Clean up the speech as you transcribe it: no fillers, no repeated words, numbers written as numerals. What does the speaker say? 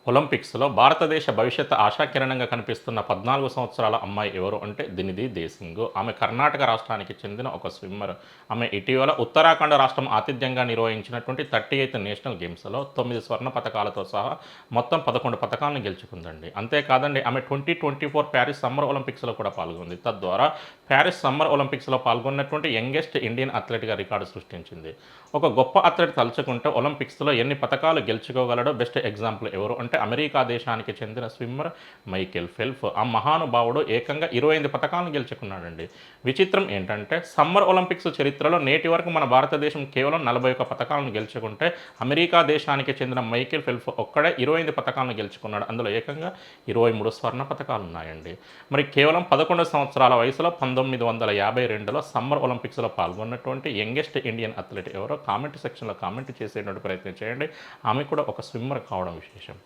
ఒలింపిక్స్‌లో భారతదేశ భవిష్యత్ ఆశాకిరణంగా కనిపిస్తున్న 14 సంవత్సరాల అమ్మాయి ఎవరు అంటే దినిధి దేశింగ్. ఆమె కర్ణాటక రాష్ట్రానికి చెందిన ఒక స్విమ్మర్. ఆమె ఇటీవల ఉత్తరాఖండ్ రాష్ట్రం ఆతిథ్యంగా నిర్వహించినటువంటి 38th నేషనల్ గేమ్స్‌లో 9 స్వర్ణ పతకాలతో సహా మొత్తం 11 పతకాలను గెలుచుకుందండి. అంతేకాదండి, ఆమె 2024 ప్యారిస్ సమ్మర్ ఒలింపిక్స్‌లో కూడా పాల్గొంది. తద్వారా ప్యారిస్ సమ్మర్ ఒలింపిక్స్‌లో పాల్గొన్నటువంటి యంగెస్ట్ ఇండియన్ అథ్లెట్‌గా రికార్డు సృష్టించింది. ఒక గొప్ప అథ్లెట్ తలుచుకుంటే ఒలింపిక్స్‌లో ఎన్ని పతకాలు గెలుచుకోగలడో బెస్ట్ ఎగ్జాంపుల్ ఎవరు అంటే అమెరికా దేశానికి చెందిన స్విమ్మర్ మైకేల్ ఫెల్ప్. ఆ మహానుభావుడు ఏకంగా 28 పతకాలను గెలుచుకున్నాడండి. విచిత్రం ఏంటంటే సమ్మర్ ఒలింపిక్స్ చరిత్రలో నేటి వరకు మన భారతదేశం కేవలం 41 పతకాలను గెలుచుకుంటే అమెరికా దేశానికి చెందిన మైకేల్ ఫెల్ప్ ఒక్కడే 28 పతకాలను గెలుచుకున్నాడు. అందులో ఏకంగా 23 స్వర్ణ పతకాలు ఉన్నాయండి. మరి కేవలం 11 సంవత్సరాల వయసులో 1952లో సమ్మర్ ఒలింపిక్స్‌లో పాల్గొన్నటువంటి యంగెస్ట్ ఇండియన్ అథ్లెట్ ఎవరో కామెంట్ సెక్షన్‌లో కామెంట్ చేసేటువంటి ప్రయత్నం చేయండి. ఆమె కూడా ఒక స్విమ్మర్ కావడం విశేషం.